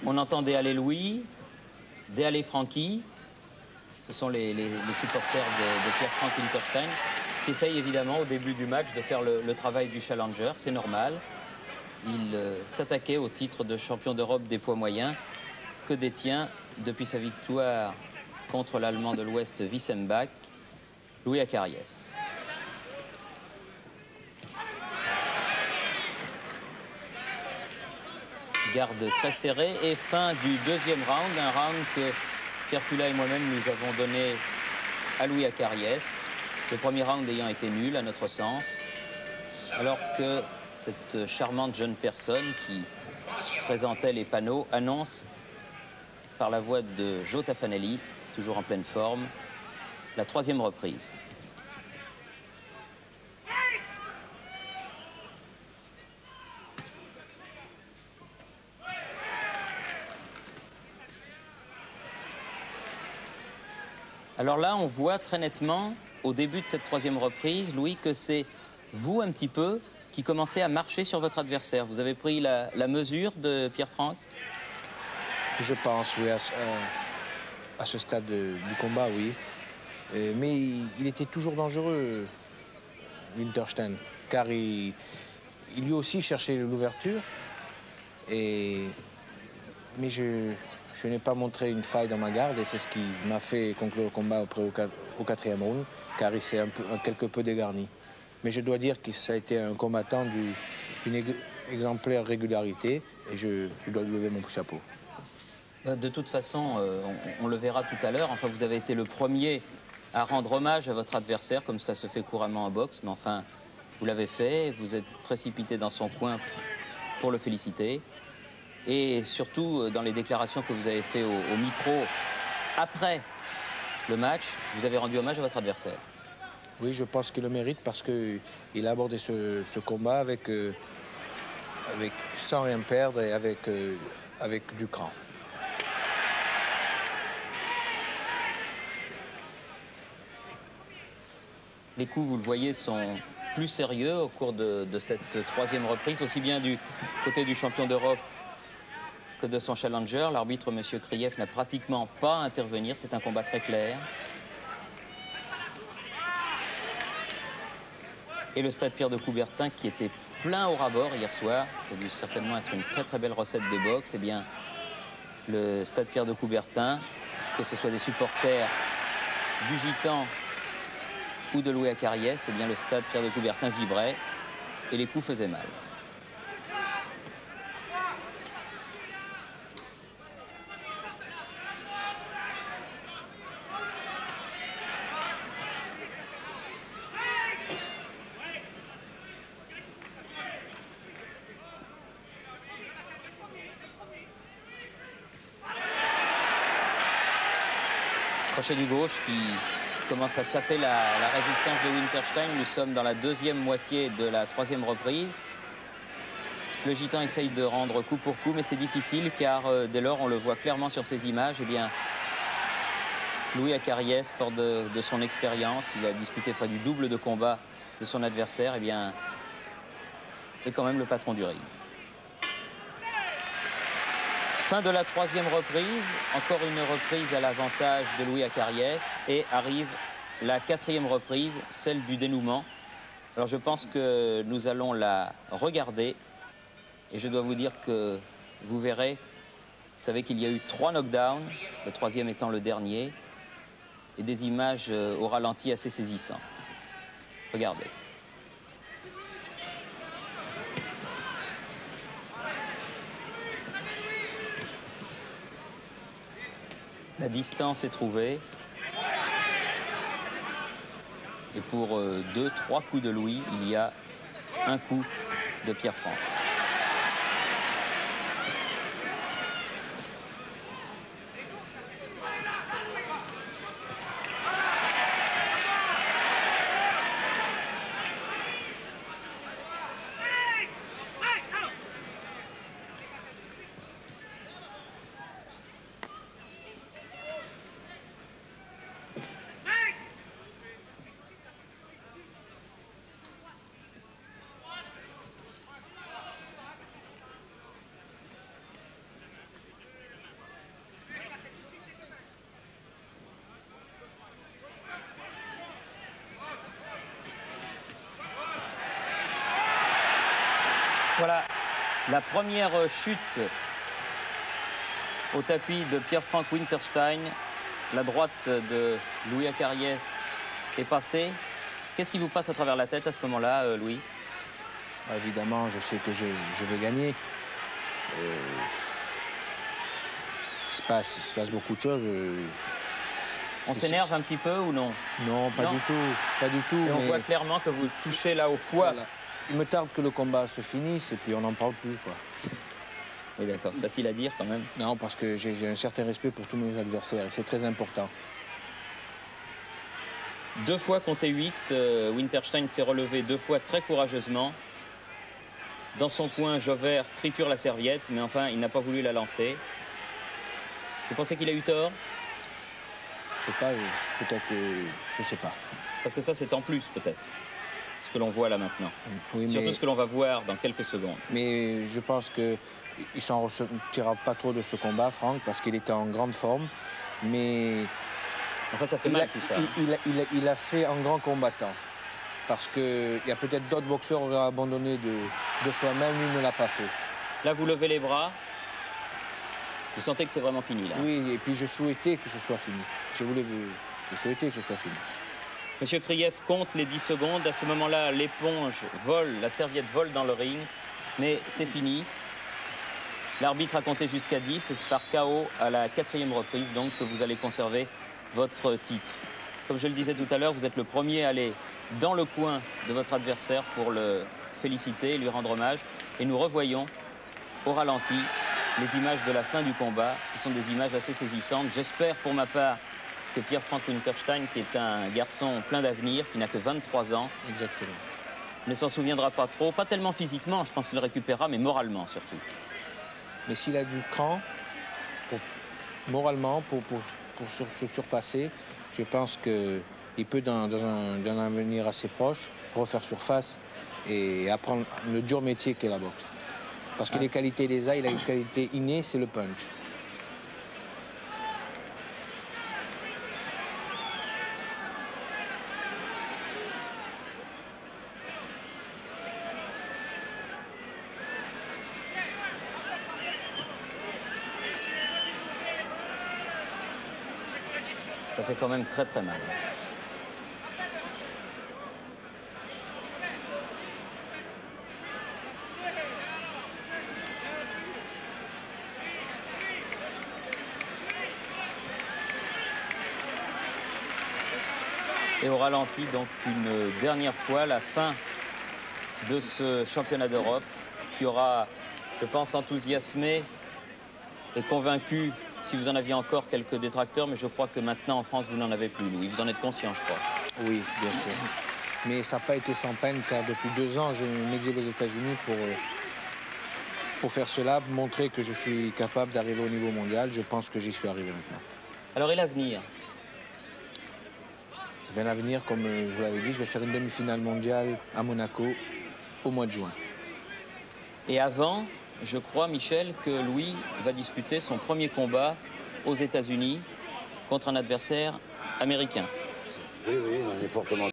On entend des allées Louis, des allées Francky. Ce sont les supporters de Pierre-Franck Winterstein qui essayent évidemment au début du match de faire le travail du challenger. C'est normal. Il s'attaquait au titre de champion d'Europe des poids moyens que détient depuis sa victoire contre l'Allemand de l'Ouest Wissenbach, Louis Acariès. Garde très serrée et fin du deuxième round, un round que Pierre Fula et moi-même nous avons donné à Louis Acariès, le premier round ayant été nul à notre sens, alors que cette charmante jeune personne qui présentait les panneaux annonce par la voix de Joe Tafanelli, toujours en pleine forme, la troisième reprise. Alors là, on voit très nettement, au début de cette troisième reprise, Louis, que c'est vous, un petit peu, qui commencez à marcher sur votre adversaire. Vous avez pris la mesure de Pierre-Franck? Je pense, oui, à ce stade du combat, oui. Mais il était toujours dangereux, Winterstein, car il lui aussi cherchait l'ouverture. Mais je n'ai pas montré une faille dans ma garde et c'est ce qui m'a fait conclure le combat après au quatrième round, car il s'est quelque peu dégarni. Mais je dois dire que ça a été un combattant d'une exemplaire régularité et je dois lui lever mon chapeau. De toute façon, on le verra tout à l'heure. Enfin, vous avez été le premier à rendre hommage à votre adversaire, comme cela se fait couramment en boxe. Mais enfin, vous l'avez fait, vous êtes précipité dans son coin pour le féliciter. Et surtout, dans les déclarations que vous avez faites au micro après le match, vous avez rendu hommage à votre adversaire. Oui, je pense qu'il le mérite parce qu'il a abordé ce combat sans rien perdre et avec du cran. Les coups, vous le voyez, sont plus sérieux au cours de cette troisième reprise, aussi bien du côté du champion d'Europe que de son challenger. L'arbitre, M. Kriev, n'a pratiquement pas à intervenir. C'est un combat très clair. Et le stade Pierre de Coubertin, qui était plein au ras-bord hier soir, ça a dû certainement être une très très belle recette de boxe. Eh bien, le stade Pierre de Coubertin, que ce soit des supporters du Gitan ou de Louis Acariès, eh bien le stade Pierre de Coubertin vibrait et les coups faisaient mal. Crochet du gauche qui commence à saper la résistance de Winterstein. Nous sommes dans la deuxième moitié de la troisième reprise. Le Gitan essaye de rendre coup pour coup, mais c'est difficile car dès lors, on le voit clairement sur ces images, eh bien, Louis Acariès, fort de son expérience, il a disputé près du double de combat de son adversaire, eh bien, est quand même le patron du ring. Fin de la troisième reprise, encore une reprise à l'avantage de Louis Acariès et arrive la quatrième reprise, celle du dénouement. Alors je pense que nous allons la regarder et je dois vous dire que vous verrez, vous savez qu'il y a eu 3 knockdowns, le troisième étant le dernier, et des images au ralenti assez saisissantes. Regardez. La distance est trouvée. Et pour 2-3 coups de Louis, il y a un coup de Pierre-Franck. Voilà la première chute au tapis de Pierre-Franck Winterstein. La droite de Louis Acariès est passée. Qu'est-ce qui vous passe à travers la tête à ce moment-là, Louis? Évidemment, je sais que je vais gagner. Il se passe beaucoup de choses. On s'énerve un petit peu ou non? Non, pas du tout. Pas du tout. Et on voit clairement que vous touchez là au foie. Voilà. Il me tarde que le combat se finisse et puis on n'en parle plus, quoi. Oui, d'accord, c'est facile à dire quand même. Non, parce que j'ai un certain respect pour tous mes adversaires et c'est très important. 2 fois compté 8, Winterstein s'est relevé 2 fois très courageusement. Dans son coin, Jovert triture la serviette, mais enfin, il n'a pas voulu la lancer. Vous pensez qu'il a eu tort? Je sais pas, peut-être, je sais pas. Parce que ça, c'est en plus, peut-être, ce que l'on voit là maintenant. Oui, surtout ce que l'on va voir dans quelques secondes. Mais je pense qu'il ne s'en retirera pas trop de ce combat, Franck, parce qu'il était en grande forme. Mais enfin, ça fait mal tout ça. Il a fait un grand combattant. Parce qu'il y a peut-être d'autres boxeurs qui auraient abandonné de soi-même, lui ne l'a pas fait. Là, vous levez les bras. Vous sentez que c'est vraiment fini, là? Oui, et puis je souhaitais que ce soit fini. Je souhaitais que ce soit fini. Monsieur Kriev compte les 10 secondes. À ce moment-là, l'éponge vole, la serviette vole dans le ring. Mais c'est fini. L'arbitre a compté jusqu'à 10 et c'est par KO à la 4e reprise donc que vous allez conserver votre titre. Comme je le disais tout à l'heure, vous êtes le premier à aller dans le coin de votre adversaire pour le féliciter et lui rendre hommage. Et nous revoyons au ralenti les images de la fin du combat. Ce sont des images assez saisissantes. J'espère pour ma part que Pierre-Franck Winterstein, qui est un garçon plein d'avenir, qui n'a que 23 ans, exactement, ne s'en souviendra pas trop. Pas tellement physiquement, je pense qu'il récupérera, mais moralement surtout. Mais s'il a du cran, moralement, pour se surpasser, je pense qu'il peut, dans un avenir assez proche, refaire surface et apprendre le dur métier qu'est la boxe. Parce que les qualités les a, il a une qualité innée, c'est le punch. Ça fait quand même très très mal. Et au ralenti, donc une dernière fois, la fin de ce championnat d'Europe qui aura, je pense, enthousiasmé et convaincu, si vous en aviez encore quelques détracteurs, mais je crois que maintenant en France, vous n'en avez plus, Louis. Vous en êtes conscient, je crois. Oui, bien sûr. Mais ça n'a pas été sans peine, car depuis 2 ans, je m'exile aux États-Unis pour faire cela, montrer que je suis capable d'arriver au niveau mondial. Je pense que j'y suis arrivé maintenant. Alors, et l'avenir? L'avenir, comme vous l'avez dit, je vais faire une demi-finale mondiale à Monaco au mois de juin. Et avant, je crois, Michel, que Louis va disputer son premier combat aux États-Unis contre un adversaire américain. Oui, on est fortement